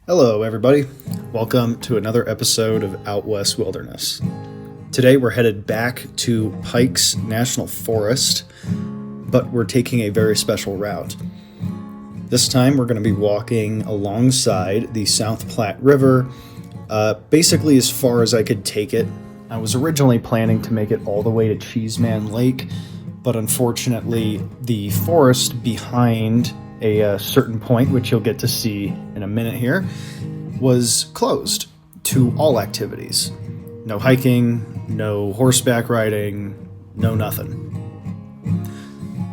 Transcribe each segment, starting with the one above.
Hello, everybody. Welcome to another episode of Out West Wilderness. Today we're headed back to Pike's National Forest, but we're taking a very special route. This time we're going to be walking alongside the South Platte River, basically as far as I could take it. I was originally planning to make it all the way to Cheeseman Lake, but unfortunately the forest behind a certain point, which you'll get to see in a minute here, was closed to all activities. No hiking, no horseback riding, no nothing.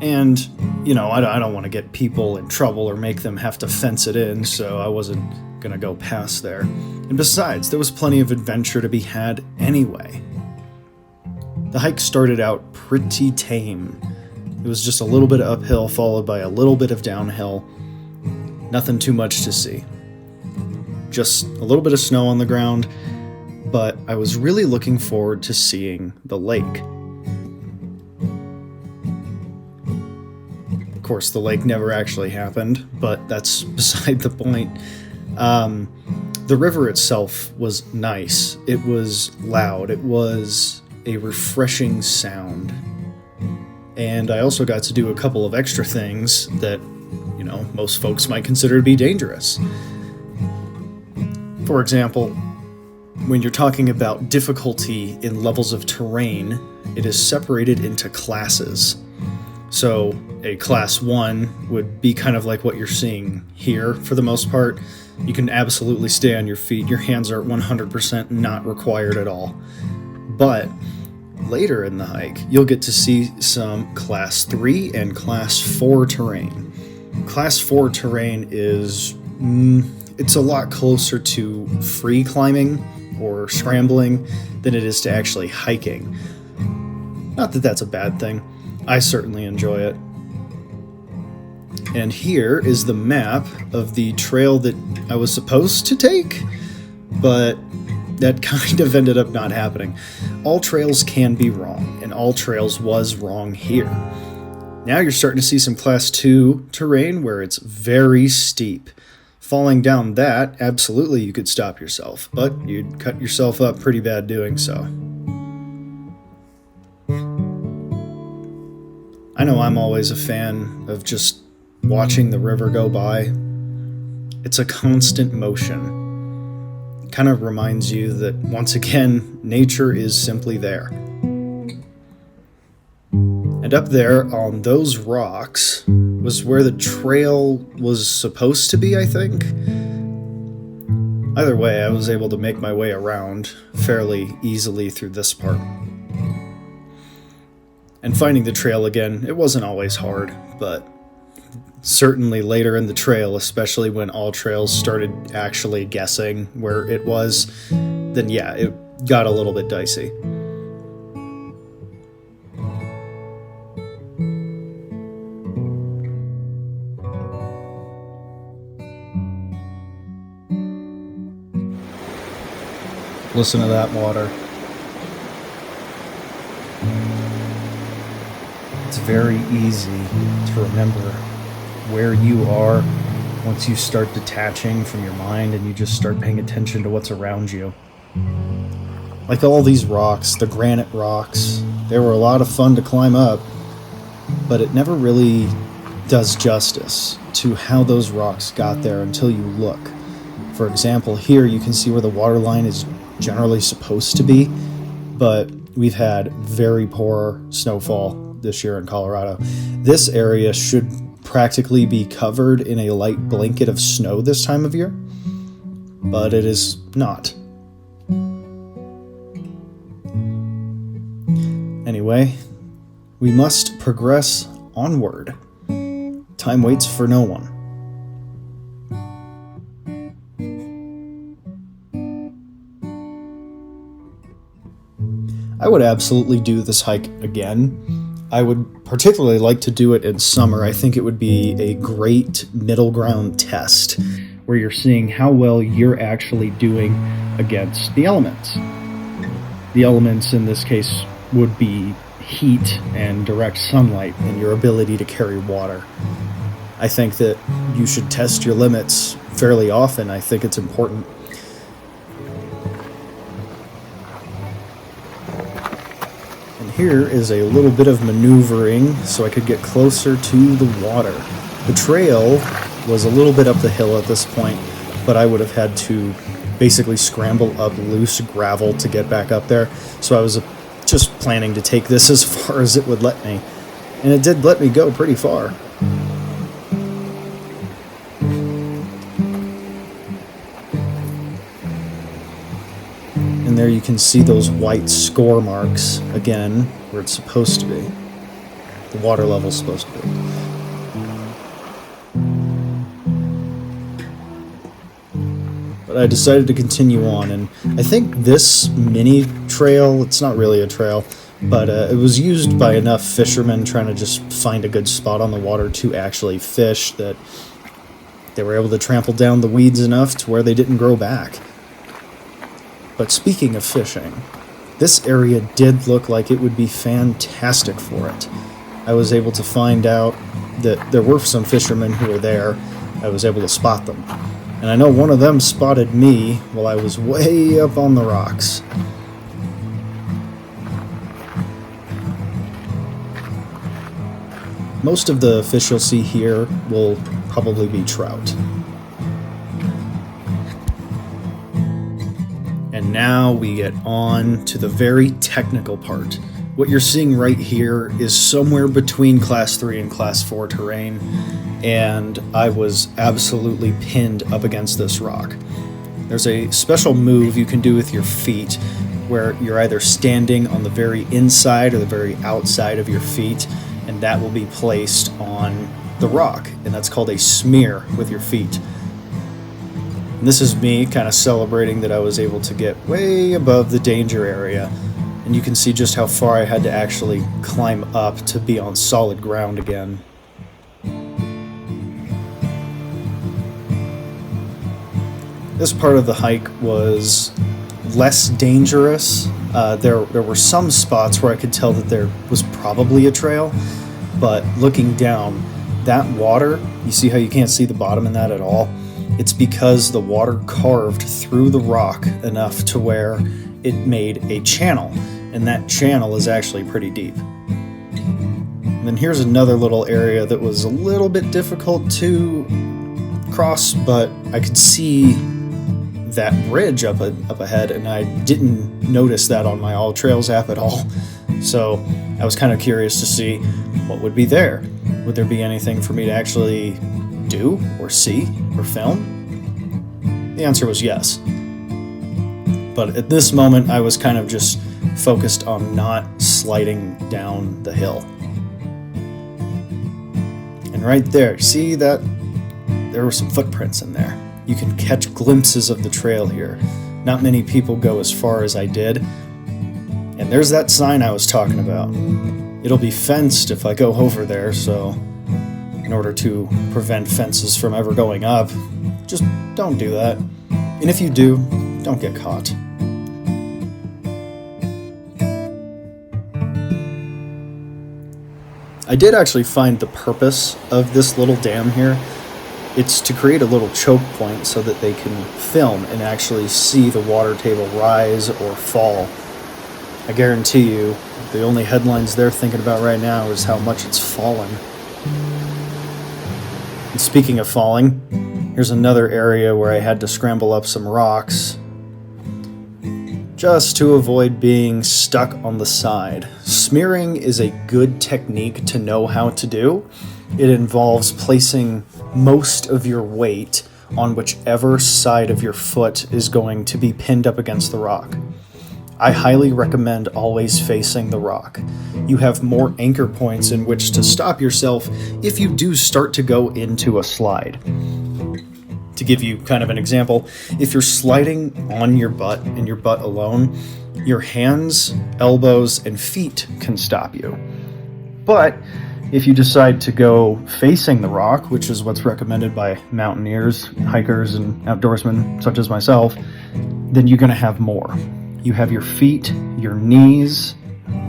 And, I don't want to get people in trouble or make them have to fence it in, so I wasn't going to go past there. And besides, there was plenty of adventure to be had anyway. The hike started out pretty tame. It was just a little bit of uphill followed by a little bit of downhill. Nothing too much to see. Just a little bit of snow on the ground, but I was really looking forward to seeing the lake. Of course, the lake never actually happened, but that's beside the point. The river itself was nice. It was loud. It was a refreshing sound. And I also got to do a couple of extra things that, most folks might consider to be dangerous. For example, when you're talking about difficulty in levels of terrain, it is separated into classes. So a class 1 would be kind of like what you're seeing here for the most part. You can absolutely stay on your feet. Your hands are 100% not required at all. But later in the hike, you'll get to see some Class 3 and Class 4 terrain. Class 4 terrain is, it's a lot closer to free climbing or scrambling than it is to actually hiking. Not that that's a bad thing. I certainly enjoy it. And here is the map of the trail that I was supposed to take, but that kind of ended up not happening. All trails can be wrong, and all trails was wrong here. Now you're starting to see some Class 2 terrain where it's very steep. Falling down that, absolutely you could stop yourself, but you'd cut yourself up pretty bad doing so. I know I'm always a fan of just watching the river go by. It's a constant motion. Kind of reminds you that, once again, nature is simply there. And up there on those rocks was where the trail was supposed to be, I think. Either way, I was able to make my way around fairly easily through this part. And finding the trail again, it wasn't always hard, but certainly later in the trail, especially when all trails started actually guessing where it was, then yeah, it got a little bit dicey. Listen to that water. It's very easy to remember where you are once you start detaching from your mind and you just start paying attention to what's around you. Like all these rocks, the granite rocks, they were a lot of fun to climb up, but it never really does justice to how those rocks got there until you look. For example, here you can see where the water line is generally supposed to be, but we've had very poor snowfall this year in Colorado. This area should practically be covered in a light blanket of snow this time of year, but it is not. Anyway, we must progress onward. Time waits for no one. I would absolutely do this hike again. I would particularly like to do it in summer. I think it would be a great middle ground test where you're seeing how well you're actually doing against the elements. The elements in this case would be heat and direct sunlight and your ability to carry water. I think that you should test your limits fairly often. I think it's important. And here is a little bit of maneuvering so I could get closer to the water. The trail was a little bit up the hill at this point, but I would have had to basically scramble up loose gravel to get back up there. So I was just planning to take this as far as it would let me. And it did let me go pretty far. And there you can see those white score marks again where it's supposed to be. The water level's supposed to be. But I decided to continue on, and I think this mini trail, it's not really a trail, but it was used by enough fishermen trying to just find a good spot on the water to actually fish that they were able to trample down the weeds enough to where they didn't grow back. But speaking of fishing, this area did look like it would be fantastic for it. I was able to find out that there were some fishermen who were there. I was able to spot them. And I know one of them spotted me while I was way up on the rocks. Most of the fish you'll see here will probably be trout. And now we get on to the very technical part. What you're seeing right here is somewhere between Class 3 and Class 4 terrain, and I was absolutely pinned up against this rock. There's a special move you can do with your feet where you're either standing on the very inside or the very outside of your feet, and that will be placed on the rock, and that's called a smear with your feet. And this is me kind of celebrating that I was able to get way above the danger area, and you can see just how far I had to actually climb up to be on solid ground again. This part of the hike was less dangerous. There were some spots where I could tell that there was probably a trail, but looking down, that water, you see how you can't see the bottom in that at all? It's because the water carved through the rock enough to where it made a channel, and that channel is actually pretty deep. And then here's another little area that was a little bit difficult to cross, but I could see that bridge up ahead, and I didn't notice that on my All Trails app at all. So I was kind of curious to see what would be there. Would there be anything for me to actually do or see or film? The answer was yes. But at this moment, I was kind of just focused on not sliding down the hill. And right there, see that? There were some footprints in there. You can catch glimpses of the trail here. Not many people go as far as I did. And there's that sign I was talking about. It'll be fenced if I go over there, so in order to prevent fences from ever going up, just don't do that. And if you do, don't get caught. I did actually find the purpose of this little dam here. It's to create a little choke point so that they can film and actually see the water table rise or fall. I guarantee you, the only headlines they're thinking about right now is how much it's falling. And speaking of falling, here's another area where I had to scramble up some rocks just to avoid being stuck on the side. Smearing is a good technique to know how to do. It involves placing most of your weight on whichever side of your foot is going to be pinned up against the rock. I highly recommend always facing the rock. You have more anchor points in which to stop yourself if you do start to go into a slide. To give you kind of an example, if you're sliding on your butt and your butt alone, your hands, elbows, and feet can stop you. But if you decide to go facing the rock, which is what's recommended by mountaineers, hikers, and outdoorsmen such as myself, then you're going to have more. You have your feet, your knees,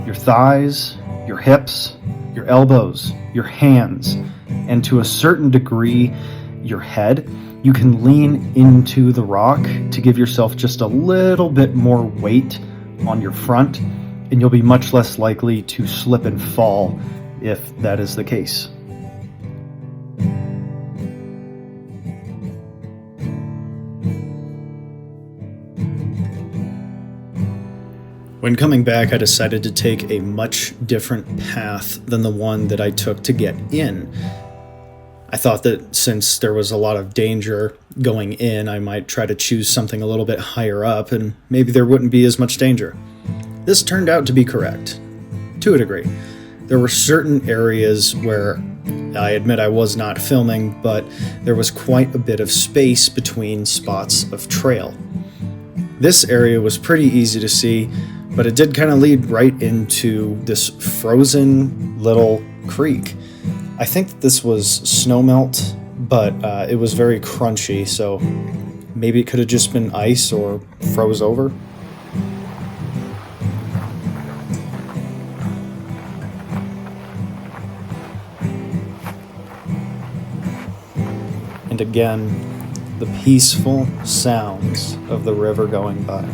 your thighs, your hips, your elbows, your hands, and to a certain degree, your head. You can lean into the rock to give yourself just a little bit more weight on your front, and you'll be much less likely to slip and fall if that is the case. When coming back, I decided to take a much different path than the one that I took to get in. I thought that since there was a lot of danger going in, I might try to choose something a little bit higher up, and maybe there wouldn't be as much danger. This turned out to be correct, to a degree. There were certain areas where I admit I was not filming, but there was quite a bit of space between spots of trail. This area was pretty easy to see, but it did kind of lead right into this frozen little creek. I think that this was snowmelt, but it was very crunchy, so maybe it could have just been ice or froze over. And again, the peaceful sounds of the river going by.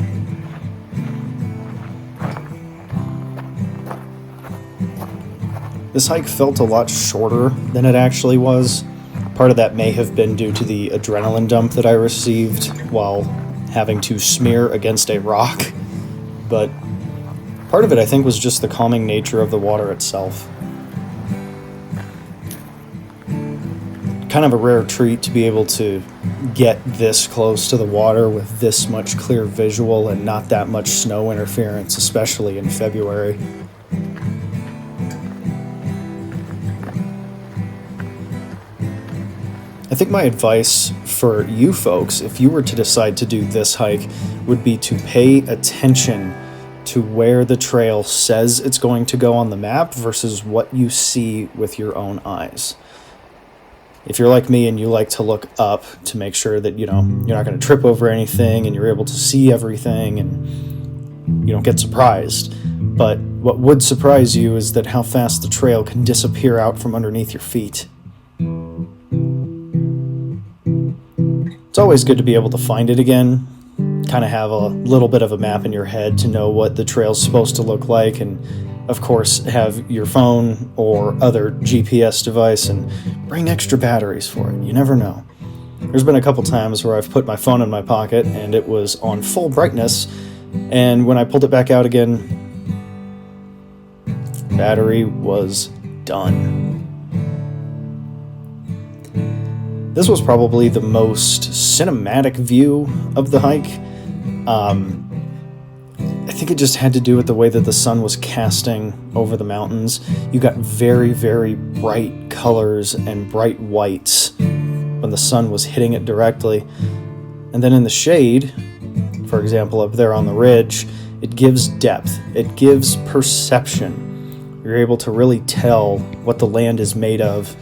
This hike felt a lot shorter than it actually was. Part of that may have been due to the adrenaline dump that I received while having to smear against a rock, but part of it I think was just the calming nature of the water itself. Kind of a rare treat to be able to get this close to the water with this much clear visual and not that much snow interference, especially in February. I think my advice for you folks, if you were to decide to do this hike, would be to pay attention to where the trail says it's going to go on the map versus what you see with your own eyes. If you're like me and you like to look up to make sure that, you're not going to trip over anything and you're able to see everything and you don't get surprised. But what would surprise you is that how fast the trail can disappear out from underneath your feet. It's always good to be able to find it again, kind of have a little bit of a map in your head to know what the trail's supposed to look like, and of course have your phone or other GPS device and bring extra batteries for it. You never know. There's been a couple times where I've put my phone in my pocket and it was on full brightness, and when I pulled it back out again, battery was done. This was probably the most cinematic view of the hike. I think it just had to do with the way that the sun was casting over the mountains. You got very, very bright colors and bright whites when the sun was hitting it directly. And then in the shade, for example, up there on the ridge, it gives depth. It gives perception. You're able to really tell what the land is made of.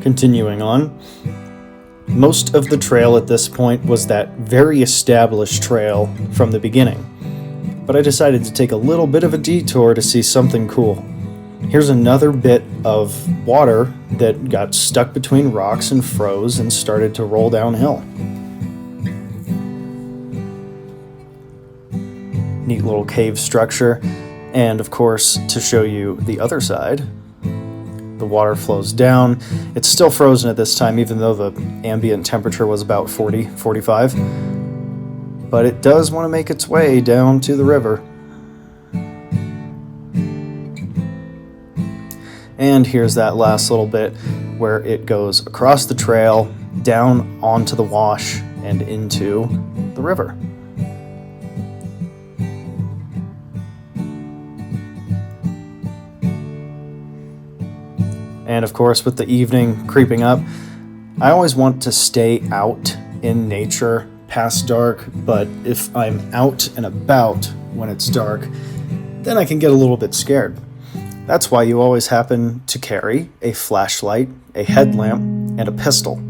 Continuing on, most of the trail at this point was that very established trail from the beginning, but I decided to take a little bit of a detour to see something cool. Here's another bit of water that got stuck between rocks and froze and started to roll downhill. Neat little cave structure, and of course, to show you the other side, the water flows down. It's still frozen at this time, even though the ambient temperature was about 40, 45. But it does want to make its way down to the river. And here's that last little bit where it goes across the trail, down onto the wash, and into the river. And of course, with the evening creeping up, I always want to stay out in nature past dark, but if I'm out and about when it's dark, then I can get a little bit scared. That's why you always happen to carry a flashlight, a headlamp, and a pistol.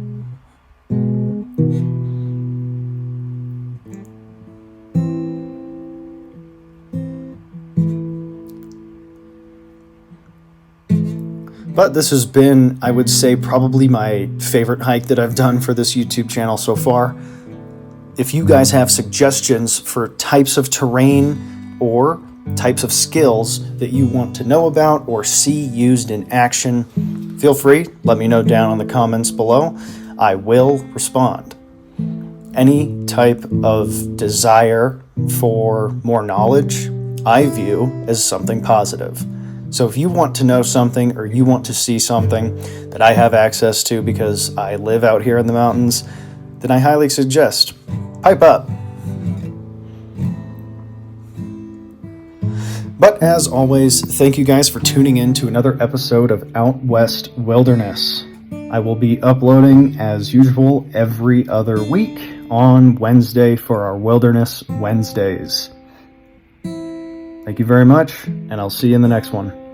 But this has been, I would say, probably my favorite hike that I've done for this YouTube channel so far. If you guys have suggestions for types of terrain or types of skills that you want to know about or see used in action, feel free, let me know down in the comments below. I will respond. Any type of desire for more knowledge, I view as something positive. So if you want to know something or you want to see something that I have access to because I live out here in the mountains, then I highly suggest pipe up. But as always, thank you guys for tuning in to another episode of Out West Wilderness. I will be uploading as usual every other week on Wednesday for our Wilderness Wednesdays. Thank you very much, and I'll see you in the next one.